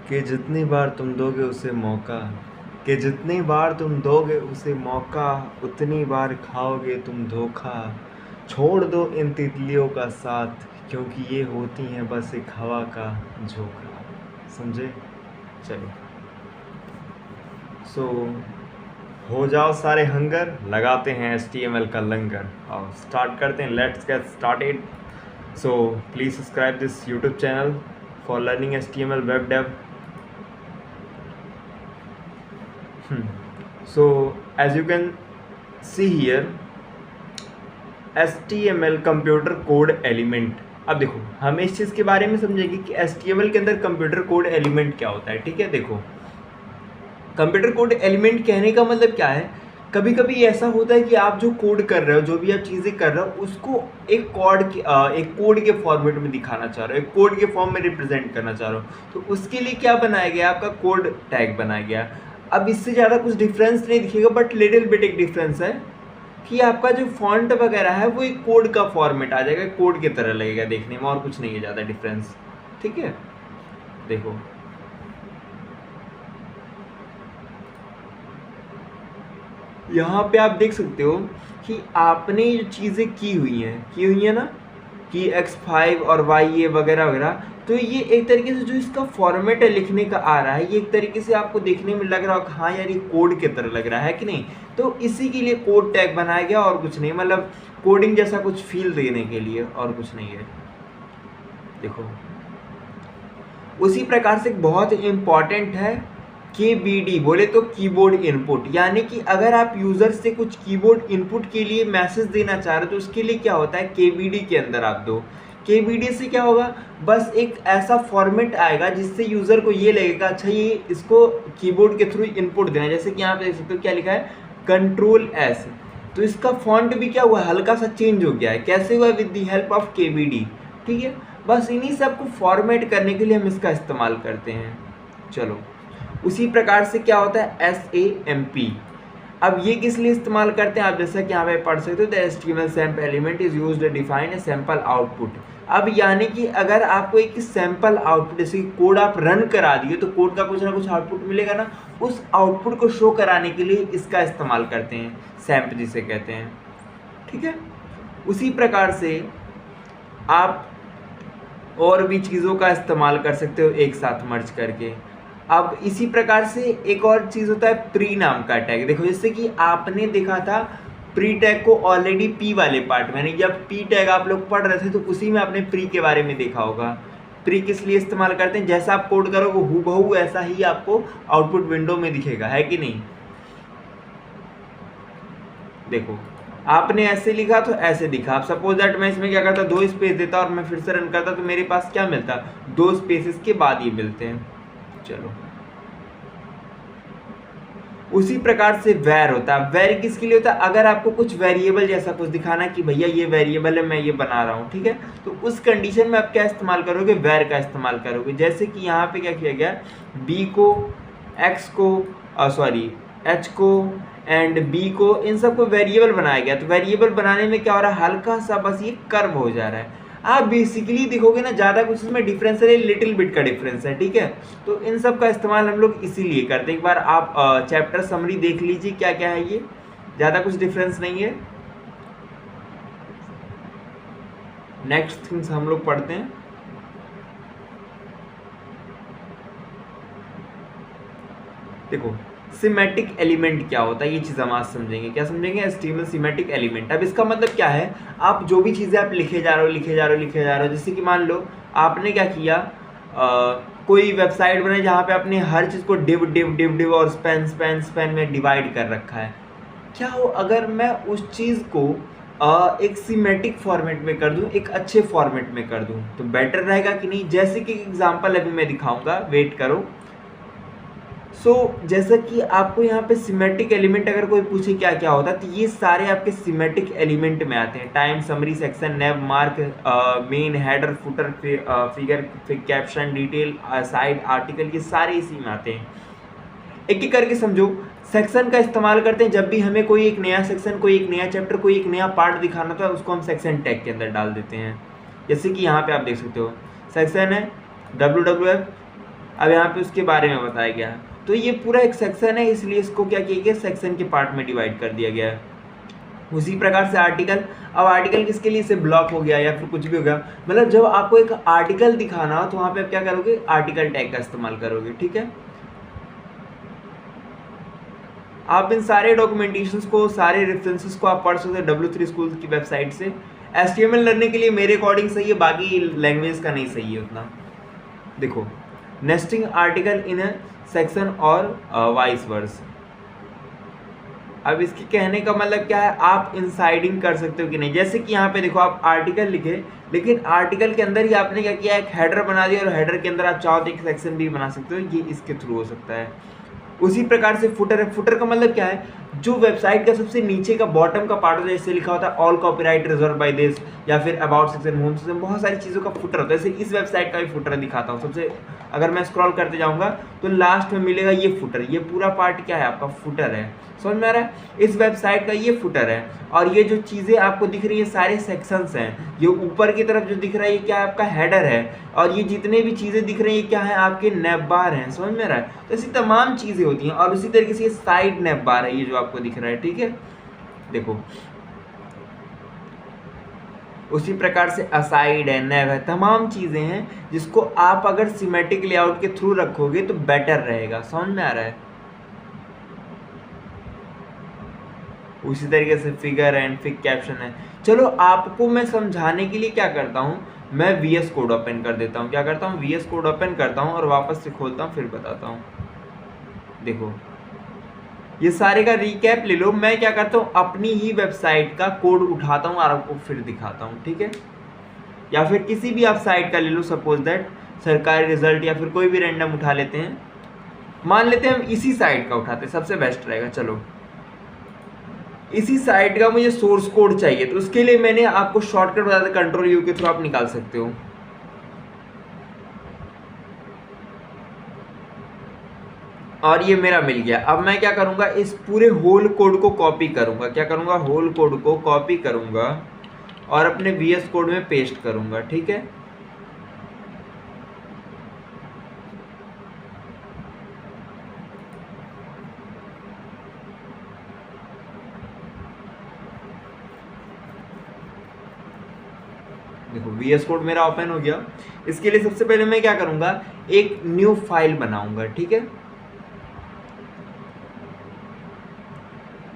कि जितनी बार तुम दोगे उसे मौका, कि जितनी बार तुम दोगे उसे मौका, उतनी बार खाओगे तुम धोखा। छोड़ दो इन तितलियों का साथ, क्योंकि ये होती हैं बस एक हवा का झोंका। समझे? चलो, सो हो जाओ सारे हंगर, लगाते हैं HTML का लंगर और स्टार्ट करते हैं। Let's get started. So please subscribe this YouTube channel for learning HTML web dev. So as you can see here, HTML computer code element. अब देखो, हम इस चीज़ के बारे में समझेंगे कि HTML के अंदर कंप्यूटर कोड एलिमेंट क्या होता है. ठीक है, देखो कंप्यूटर कोड एलिमेंट कहने का मतलब क्या है. कभी कभी ऐसा होता है कि आप जो कोड कर रहे हो, जो भी आप चीज़ें कर रहे हो, उसको एक कोड के फॉर्मेट में दिखाना चाह रहे हो, एक कोड के फॉर्म में रिप्रेजेंट करना चाह रहे हो, तो उसके लिए क्या बनाया गया, आपका कोड टैग बनाया गया. अब इससे ज़्यादा कुछ डिफरेंस नहीं दिखेगा, बट लिटिल बिट एक डिफरेंस है कि आपका जो फॉन्ट वगैरह है वो एक कोड का फॉर्मेट आ जाएगा, कोड की तरह लगेगा देखने में, और कुछ नहीं है ज़्यादा डिफरेंस. ठीक है, देखो यहाँ पे आप देख सकते हो कि आपने जो चीज़ें की हुई हैं ना, कि X5 और YA वगैरह वगैरह, तो ये एक तरीके से जो इसका फॉर्मेट है लिखने का आ रहा है, ये एक तरीके से आपको देखने में लग रहा हो हाँ यार ये कोड की तरह लग रहा है कि नहीं. तो इसी के लिए कोड टैग बनाया गया, और कुछ नहीं, मतलब कोडिंग जैसा कुछ फील देने के लिए, और कुछ नहीं है. देखो उसी प्रकार से बहुत इम्पॉर्टेंट है KBD, बोले तो कीबोर्ड इनपुट. यानी कि अगर आप यूज़र से कुछ कीबोर्ड इनपुट के लिए मैसेज देना चाह रहे हो, तो उसके लिए क्या होता है, KBD के अंदर आप दो. KBD से क्या होगा, बस एक ऐसा फॉर्मेट आएगा जिससे यूज़र को ये लगेगा अच्छा ये इसको कीबोर्ड के थ्रू इनपुट देना है. जैसे कि यहाँ पे देख सकते हो क्या लिखा है, Ctrl+S. तो इसका फॉन्ट भी क्या हुआ, हल्का सा चेंज हो गया है. कैसे हुआ, with the help of KBD. ठीक है, बस इन्हीं सब को फॉर्मेट करने के लिए हम इसका इस्तेमाल करते हैं. चलो, उसी प्रकार से क्या होता है SAMP. अब ये किस लिए इस्तेमाल करते हैं, आप जैसा कि यहाँ पे पढ़ सकते हो, the HTML SAMP element is used to define a sample output. अब यानी कि अगर आपको एक सैम्पल आउटपुट, जैसे कि कोड आप रन करा दिए तो कोड का कुछ ना कुछ आउटपुट मिलेगा ना, उस आउटपुट को शो कराने के लिए इसका इस्तेमाल करते हैं, सैम्प जिसे कहते हैं. ठीक है, उसी प्रकार से आप और भी चीज़ों का इस्तेमाल कर सकते हो एक साथ मर्ज करके. अब इसी प्रकार से एक और चीज़ होता है प्री नाम का टैग. देखो जैसे कि आपने देखा था प्री टैग को ऑलरेडी पी वाले पार्ट में, जब पी टैग आप लोग पढ़ रहे थे तो उसी में आपने प्री के बारे में देखा होगा. प्री किस लिए इस्तेमाल करते हैं, जैसा आप कोड करोगे हूबहू ऐसा ही आपको आउटपुट विंडो में दिखेगा, है कि नहीं. देखो आपने ऐसे लिखा तो ऐसे दिखा. अब सपोज दैट मैं इसमें क्या करता, 2 स्पेस देता और मैं फिर से रन करता, तो मेरे पास क्या मिलता, 2 स्पेसेस के बाद ये मिलते हैं. चलो, उसी प्रकार से वैर होता है. वैर किसके लिए होता है, अगर आपको कुछ वेरिएबल जैसा कुछ दिखाना कि भैया ये वेरिएबल है, मैं ये बना रहा हूँ. ठीक है, तो उस कंडीशन में आप क्या इस्तेमाल करोगे, वैर का इस्तेमाल करोगे. जैसे कि यहाँ पे क्या किया गया, बी को, एक्स को, एच को एंड बी को, इन सबको वेरिएबल बनाया गया. तो वेरिएबल बनाने में क्या हो रहा है, हल्का सा बस ये कर्व हो जा रहा है. आप बेसिकली देखोगे ना, ज़्यादा कुछ इसमें डिफरेंस है, लिटिल बिट का डिफरेंस है. ठीक है, तो इन सब का इस्तेमाल हम लोग इसीलिए करते हैं. एक बार आप चैप्टर समरी देख लीजिए क्या क्या है ये, ज़्यादा कुछ डिफरेंस नहीं है. नेक्स्ट थिंग्स हम लोग पढ़ते हैं. देखो सिमेटिक एलिमेंट क्या होता है, ये चीज़ हम आज समझेंगे. क्या समझेंगे, HTML सिमेटिक एलिमेंट. अब इसका मतलब क्या है, आप जो भी चीज़ें आप लिखे जा रहे हो, जैसे कि मान लो आपने क्या किया, कोई वेबसाइट बनाई जहाँ पे आपने हर चीज़ को डिव और स्पैन में डिवाइड कर रखा है. क्या हो अगर मैं उस चीज़ को एक सिमेटिक फॉर्मेट में कर दूं, एक अच्छे फॉर्मेट में कर दूं, तो बेटर रहेगा कि नहीं. जैसे कि एग्जांपल अभी मैं दिखाऊंगा, वेट करो. जैसा कि आपको यहाँ पे सिमेटिक एलिमेंट अगर कोई पूछे क्या क्या होता है, तो ये सारे आपके सिमेटिक एलिमेंट में आते हैं. Time, summary, section, nav, mark, main, header, footer, figure, caption, detail, side, article, ये सारे इसी में आते हैं. एक एक करके समझो. सेक्शन का इस्तेमाल करते हैं जब भी हमें कोई एक नया सेक्शन, कोई एक नया चैप्टर, कोई एक नया पार्ट दिखाना था, उसको हम सेक्शन टैग के अंदर डाल देते हैं. जैसे कि यहाँ पे आप देख सकते हो सेक्शन है WWF अब यहाँ पे उसके बारे में बताया गया है। तो ये पूरा एक सेक्शन है, इसलिए इसको क्या किया गया, सेक्शन के पार्ट में डिवाइड कर दिया गया है। उसी प्रकार से आर्टिकल, अब आर्टिकल किसके लिए, से ब्लॉक हो गया या फिर कुछ भी हो गया, मतलब जब आपको एक आर्टिकल दिखाना हो तो वहाँ पे आप क्या करोगे, आर्टिकल टैग का इस्तेमाल करोगे। ठीक है, आप इन सारे डॉक्यूमेंटेशंस को, सारे रेफरेंसेस को आप पढ़ सकते हो W3 स्कूल की वेबसाइट से। HTML लर्निंग के लिए मेरे अकॉर्डिंग सही है, बाकी लैंग्वेज का नहीं सही है उतना। देखो, nesting article in a section और वाइस वर्स। अब इसके कहने का मतलब क्या है, आप इनसाइडिंग कर सकते हो कि नहीं। जैसे कि यहाँ पे देखो, आप आर्टिकल लिखे, लेकिन आर्टिकल के अंदर ही आपने क्या किया, एक हेडर बना दिया, और हेडर के अंदर आप चाहो तो एक सेक्शन भी बना सकते हो, ये इसके थ्रू हो सकता है। उसी प्रकार से फुटर है। फुटर का मतलब क्या है, जो वेबसाइट का सबसे नीचे का बॉटम का पार्ट होता है, जैसे लिखा होता है all copyright reserve by this, या फिर अबाउट सेक्शन, होम सेक्शन, बहुत सारी चीज़ों का फुटर होता है। जैसे इस वेबसाइट का भी फुटर दिखाता हूँ। सबसे अगर मैं स्क्रॉल करते जाऊँगा तो लास्ट में मिलेगा ये फुटर, ये पूरा पार्ट क्या है, आपका फुटर है। समझ में आ रहा है, इस वेबसाइट का ये फुटर है। और ये जो चीज़ें आपको दिख रही है सारे सेक्शंस हैं। ये ऊपर की तरफ जो दिख रहा है ये क्या है, आपका हेडर है। और ये जितने भी चीज़ें दिख रही है क्या है, आपके नैब बार हैं। समझ में आ रहा है, तो ऐसी तमाम चीज़ें होती हैं। और उसी तरीके से ये साइड नैब बार है, ये जो आपको दिख रहा है। ठीक है, देखो उसी प्रकार से असाइड है, नैब है, तमाम चीज़ें हैं जिसको आप अगर सिमेटिक लेआउट के थ्रू रखोगे तो बेटर रहेगा। समझ में आ रहा है। उसी तरीके से फिगर एंड फिग कैप्शन है। चलो आपको मैं समझाने के लिए क्या करता हूँ, मैं VS कोड ओपन कर देता हूँ। क्या करता हूँ, VS कोड ओपन करता हूँ और वापस से खोलता हूँ, फिर बताता हूँ। देखो, ये सारे का रिकैप ले लो। मैं क्या करता हूँ, अपनी ही वेबसाइट का कोड उठाता हूँ और आपको फिर दिखाता हूँ। ठीक है, या फिर किसी भी आप साइट का ले लो, सपोज दैट सरकारी रिजल्ट या फिर कोई भी रैंडम उठा लेते हैं। मान लेते हैं हम इसी साइट का उठाते हैं, सबसे बेस्ट रहेगा। चलो, इसी साइट का मुझे सोर्स कोड चाहिए, तो उसके लिए मैंने आपको शॉर्टकट बता दिया, Ctrl+U के थ्रू आप निकाल सकते हो। और ये मेरा मिल गया। अब मैं क्या करूंगा, इस पूरे होल कोड को कॉपी करूंगा। क्या करूंगा, होल कोड को कॉपी करूंगा और अपने VS कोड में पेस्ट करूंगा। ठीक है, देखो VS कोड मेरा ओपन हो गया। इसके लिए सबसे पहले मैं क्या करूंगा, एक न्यू फाइल बनाऊंगा। ठीक है,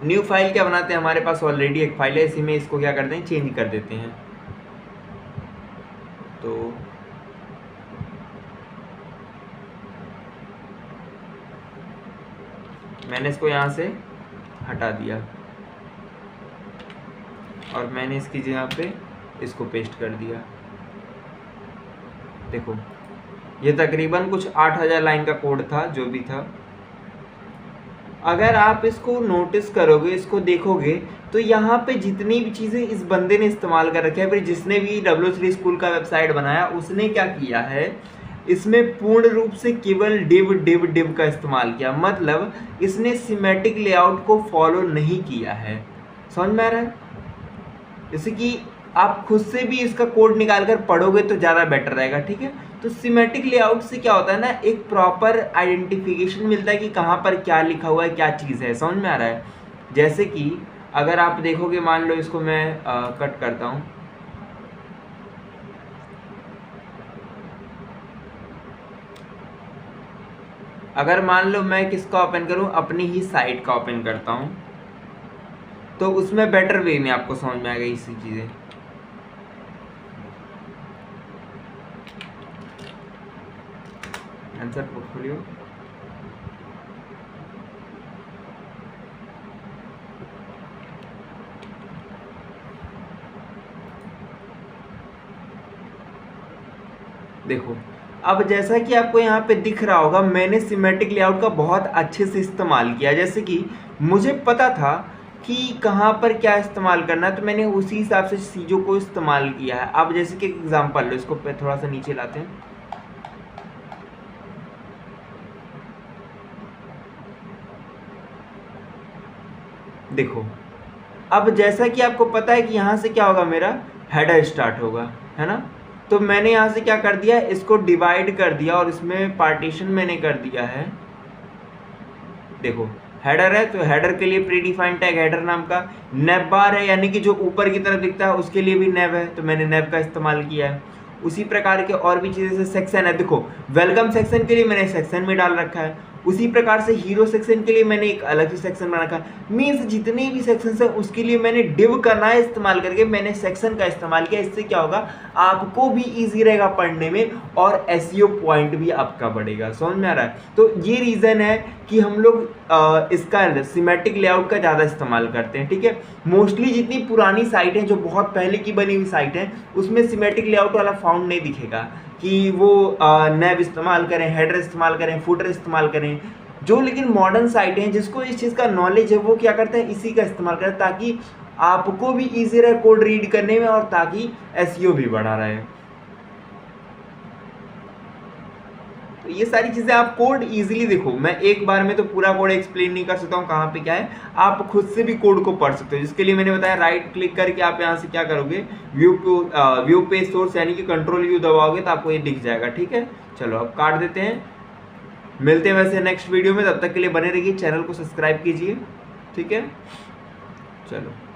न्यू फाइल क्या बनाते हैं, हमारे पास ऑलरेडी एक फाइल है, इसी में इसको क्या करते हैं, चेंज कर देते हैं। तो मैंने इसको यहाँ से हटा दिया और मैंने इसकी जगह पे इसको पेस्ट कर दिया। देखो, ये तकरीबन कुछ 8000 लाइन का कोड था, जो भी था। अगर आप इसको नोटिस करोगे, इसको देखोगे, तो यहाँ पे जितनी भी चीज़ें इस बंदे ने इस्तेमाल कर रखे हैं, फिर जिसने भी W3 स्कूल का वेबसाइट बनाया उसने क्या किया है, इसमें पूर्ण रूप से केवल डिव का इस्तेमाल किया। मतलब इसने सिमेटिक लेआउट को फॉलो नहीं किया है। समझ में आ रहा है, जैसे कि आप खुद से भी इसका कोड निकाल कर पढ़ोगे तो ज़्यादा बेटर रहेगा। ठीक है, तो सिमेटिक लेआउट से क्या होता है ना, एक प्रॉपर आइडेंटिफिकेशन मिलता है कि कहाँ पर क्या लिखा हुआ है, क्या चीज़ है। समझ में आ रहा है, जैसे कि अगर आप देखोगे, मान लो इसको मैं कट करता हूँ। अगर मान लो मैं किसका ओपन करूँ, अपनी ही साइट का ओपन करता हूँ, तो उसमें बेटर वे में आपको समझ में आएगा इसी चीज़ें। आंसर पोर्टफोलियो, देखो, अब जैसा कि आपको यहाँ पे दिख रहा होगा, मैंने सिमेटिक लेआउट का बहुत अच्छे से इस्तेमाल किया। जैसे कि मुझे पता था कि कहाँ पर क्या इस्तेमाल करना है, तो मैंने उसी हिसाब से चीज़ों को इस्तेमाल किया है। अब जैसे कि एग्जांपल लो, इसको थोड़ा सा नीचे लाते हैं। देखो, अब जैसा कि आपको पता है कि यहाँ से क्या होगा, मेरा हेडर स्टार्ट होगा, है ना। तो मैंने यहाँ से क्या कर दिया, इसको डिवाइड कर दिया और इसमें पार्टीशन मैंने कर दिया है। देखो हेडर है तो हेडर के लिए प्री डिफाइंड टैग हेडर नाम का, नेव बार है यानी कि जो ऊपर की तरफ दिखता है उसके लिए भी नेव है, तो मैंने नेव का इस्तेमाल किया है। उसी प्रकार के और भी चीज़ें, जैसे सेक्शन है, देखो वेलकम सेक्शन के लिए मैंने सेक्शन में डाल रखा है, उसी प्रकार से हीरो सेक्शन के लिए मैंने एक अलग से सेक्शन बना रखा है। मीन्स जितने भी सेक्शन है उसके लिए मैंने डिव का ना इस्तेमाल करके मैंने सेक्शन का इस्तेमाल किया। इससे क्या होगा, आपको भी ईजी रहेगा पढ़ने में और एसईओ पॉइंट भी आपका बढ़ेगा। समझ में आ रहा है? तो ये रीज़न है कि हम लोग इसका सिमेट्रिक लेआउट का ज़्यादा इस्तेमाल करते हैं। ठीक है, मोस्टली जितनी पुरानी साइट है, जो बहुत पहले की बनी हुई साइट है, उसमें सिमेट्रिक लेआउट वाला फाउंड नहीं दिखेगा कि वो नेव इस्तेमाल करें, हेडर इस्तेमाल करें, फुटर इस्तेमाल करें। जो लेकिन मॉडर्न साइट हैं जिसको इस चीज़ का नॉलेज है, वो क्या करते हैं, इसी का इस्तेमाल करें ताकि आपको भी ईजी रहे कोड रीड करने में और ताकि एसईओ भी बढ़ा रहे। तो ये सारी चीज़ें आप कोड इजीली, देखो मैं एक बार में तो पूरा कोड एक्सप्लेन नहीं कर सकता हूँ कहाँ पे क्या है, आप खुद से भी कोड को पढ़ सकते हो। जिसके लिए मैंने बताया राइट क्लिक करके आप यहाँ से क्या करोगे, व्यू पेज सोर्स यानी कि कंट्रोल यू दबाओगे तो आपको ये दिख जाएगा। ठीक है, चलो अब काट देते हैं, मिलते हैं वैसे नेक्स्ट वीडियो में। तब तक के लिए बने रहिए, चैनल को सब्सक्राइब कीजिए। ठीक है, चलो।